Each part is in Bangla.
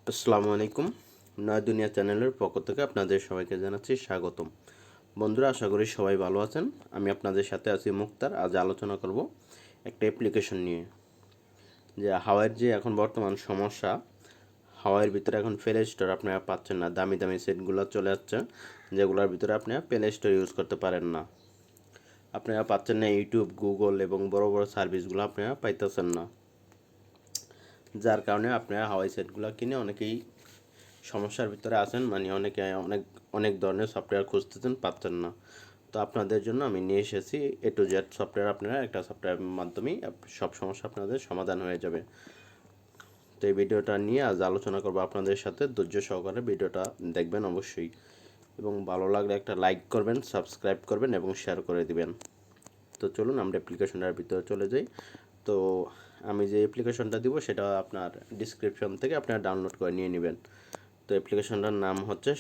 আসসালামু আলাইকুম। নয় দুনিয়া চ্যানেলের পক্ষ থেকে আপনাদের সবাইকে জানাচ্ছি স্বাগতম। বন্ধুরা, আশা করি সবাই ভালো আছেন। আমি আপনাদের সাথে আছি মুক্তার। আজ আলোচনা করব একটা অ্যাপ্লিকেশন নিয়ে, যে হাওয়াইয়ের যে এখন বর্তমান সমস্যা। হাওয়াইয়ের ভিতরে এখন প্লে স্টোর আপনারা পাচ্ছেন না, দামি দামি সেটগুলো চলে যাচ্ছে যেগুলোর ভিতরে আপনারা প্লে স্টোর ইউজ করতে পারেন না। আপনারা পাচ্ছেন না ইউটিউব, গুগল এবং বড় বড় সার্ভিসগুলো আপনারা পাইতেছেন না, যার কারণে আপনারা হাওয়াই সেটগুলো কিনে অনেকেই সমস্যার ভিতরে আছেন। মানে অনেকে অনেক অনেক ধরনের সফটওয়্যার খুঁজতেছেন, পাচ্ছেন না। তো আপনাদের জন্য আমি নিয়ে এসেছি A to Z সফটওয়্যার। আপনারা একটা সফটওয়্যারের মাধ্যমেই সব সমস্যা আপনাদের সমাধান হয়ে যাবে। তো এই ভিডিওটা নিয়ে আজ আলোচনা করবো আপনাদের সাথে। ধৈর্য সহকারে ভিডিওটা দেখবেন অবশ্যই, এবং ভালো লাগলে একটা লাইক করবেন, সাবস্ক্রাইব করবেন এবং শেয়ার করে দিবেন। তো চলুন আমরা অ্যাপ্লিকেশনটার ভিতরে চলে যাই। তো আমি যে অ্যাপ্লিকেশনটা দিব সেটা আপনার ডিসক্রিপশন থেকে আপনারা ডাউনলোড করে নিয়ে নেবেন। তো অ্যাপ্লিকেশনটার নাম হচ্ছে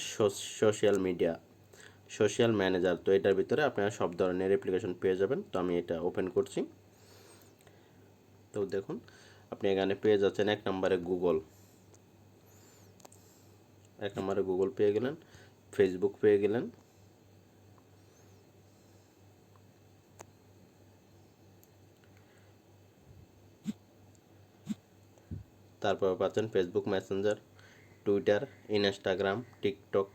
সোশ্যাল ম্যানেজার। তো এটার ভিতরে আপনারা সব ধরনের অ্যাপ্লিকেশন পেয়ে যাবেন। তো আমি এটা ওপেন করছি। তো দেখুন, আপনি এখানে পেয়ে যাচ্ছেন এক নম্বরে গুগল পেয়ে গেলেন, ফেসবুক পেয়ে গেলেন, তারপর পাচ্ছেন Facebook Messenger, Twitter, Instagram, TikTok,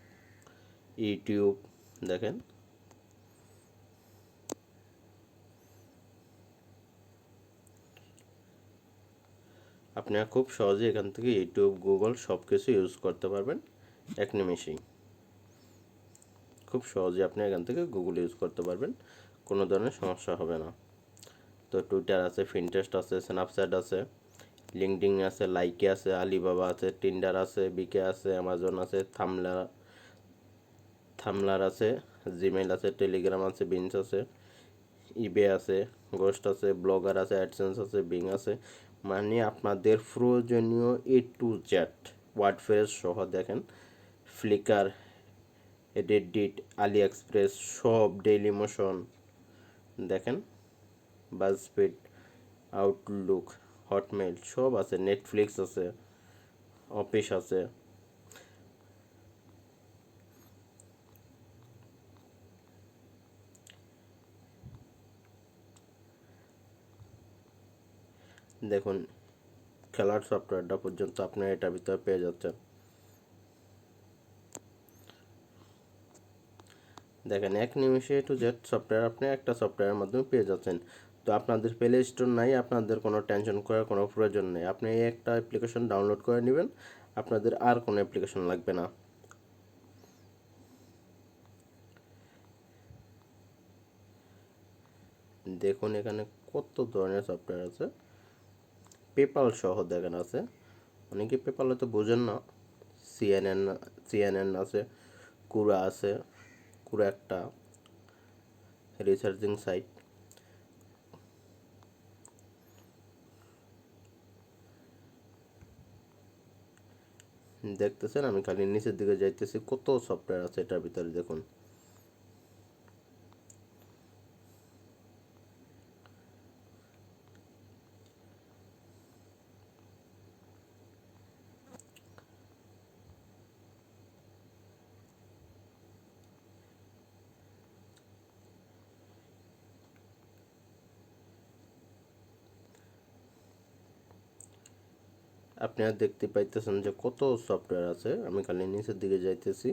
YouTube. দেখেন, আপনারা খুব সহজে এখান থেকে ইউটিউব, গুগল সব কিছু ইউজ করতে পারবেন এক নিমেষেই। খুব সহজে আপনি এখান থেকে গুগল ইউজ করতে পারবেন, কোনো ধরনের সমস্যা হবে না। তো টুইটার আছে, পিন্টারেস্ট আছে, স্ন্যাপচ্যাট আছে, লিঙ্কডইন আছে, লাইকে আছে, আলিবাবা আছে, টিন্ডার আছে, বিকে আছে, অ্যামাজন আছে, থামলার আছে, জিমেইল আছে, টেলিগ্রাম আছে, বিনস আছে, ইবে আছে, গোস্ট আছে, ব্লগার আছে, অ্যাডসেন্স আছে, বিং আছে। মানে আপনাদের প্রয়োজনীয় A to Z ওয়ার্ডপ্রেস সহ দেখেন, ফ্লিকার, এডিট, আলি এক্সপ্রেস, সব, ডেইলি মোশন দেখেন, বাজফিড, আউটলুক, হটমেইল সব আছে, নেটফ্লিক্স আছে, অফিস আছে। দেখুন, খেলার সফটওয়্যারটা পর্যন্ত আপনার এটার ভিতরে পেয়ে যাচ্ছেন। দেখেন, এক নিমিষে A to Z সফটওয়্যার আপনি একটা সফটওয়্যারের মাধ্যমে পেয়ে যাচ্ছেন। তো আপনাদের প্লে স্টোর নাই, আপনাদের কোনো টেনশন করার কোনো প্রয়োজন নেই। আপনি এই একটা অ্যাপ্লিকেশন ডাউনলোড করে নেবেন, আপনাদের আর কোনো অ্যাপ্লিকেশন লাগবে না। দেখুন, এখানে কত ধরনের সফটওয়্যার আছে, পেপাল সহ দেখেন আছে। অনেকে পেপাল হয়তো বোঝেন না। সিএনএন সিএনএন আছে, কুরা আছে। কুরা একটা রিসার্চিং সাইট। দেখতেছেন, আমি খালি নিচের দিকে যাইতেছি, কত সফটওয়্যার আছে এটার ভিতরে দেখুন। আপনারা দেখতে পাইতেছেন যে কত সফটওয়্যার আছে। আমি খালি নিচের দিকে যাইতেছি,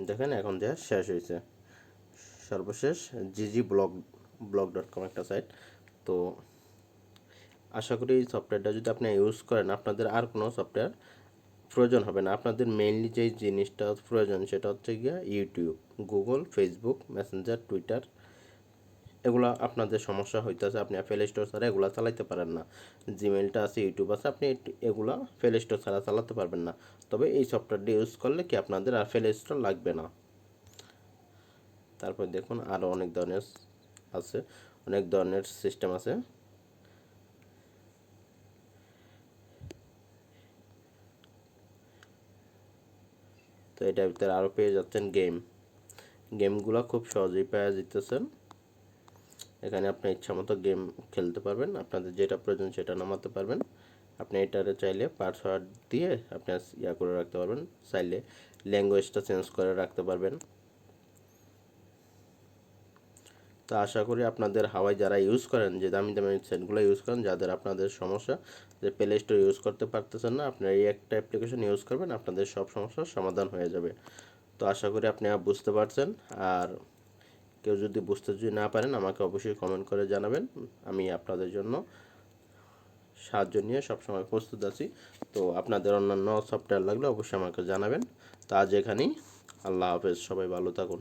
দেখেন এখন যা শেষ হয়েছে। সর্বশেষ GG ব্লগ.com একটা সাইট। তো আশা করি এই সফটওয়্যারটা যদি আপনি ইউজ করেন, আপনাদের আর কোনো সফটওয়্যার প্রয়োজন হবে না। আপনাদের মেইনলি যেই জিনিসটা প্রয়োজন সেটা হচ্ছে গিয়া YouTube, Google, Facebook, Messenger, Twitter. এগুলা আপনাদের সমস্যা হইতেছে, আপনি প্লে স্টোর ছাড়া এগুলা চালাইতে পারেন না। জিমেলটা আছে, ইউটিউব আছে, আপনি এগুলা প্লে স্টোর ছাড়া চালাতে পারবেন না। তবে এই সফটওয়্যারটি ইউজ করলে কি আপনাদের আর প্লে স্টোর লাগবে না। তারপর দেখুন, আরও অনেক ধরনের আছে, অনেক ধরনের সিস্টেম আছে। তো এটার ভিতরে আরও পেয়ে যাচ্ছেন গেমগুলো খুব সহজেই পেয়ে যেতেছেন। এখানে আপনি ইচ্ছা মতো গেম খেলতে পারবেন, আপনাদের যেটা প্রয়োজন সেটা নামাতে পারবেন আপনি এটারে চাইলে পাসওয়ার্ড দিয়ে আপনি ইয়া করে রাখতে পারবেন, চাইলে ল্যাঙ্গুয়েজটা চেঞ্জ করে রাখতে পারবেন। তো আশা করি আপনাদের হাওয়াই যারা ইউজ করেন, যে দামি দামি ওয়েবসাইটগুলো ইউজ করেন, যাদের আপনাদের সমস্যা যে প্লে স্টোর ইউজ করতে পারতেছেন না, আপনারা এই একটা অ্যাপ্লিকেশন ইউজ করবেন, আপনাদের সব সমস্যার সমাধান হয়ে যাবে। তো আশা করি আপনি বুঝতে পারছেন। আর কেউ যদি না পারেন আমাকে অবশ্যই কমেন্ট করে জানাবেন, আমি আপনাদের জন্য সাহায্য নিয়ে সবসময় প্রস্তুত আছি। তো আপনাদের অন্যান্য সফটওয়্যার লাগলে অবশ্যই আমাকে জানাবেন। তো আজ এখানেই, আল্লাহ হাফেজ, সবাই ভালো থাকুন।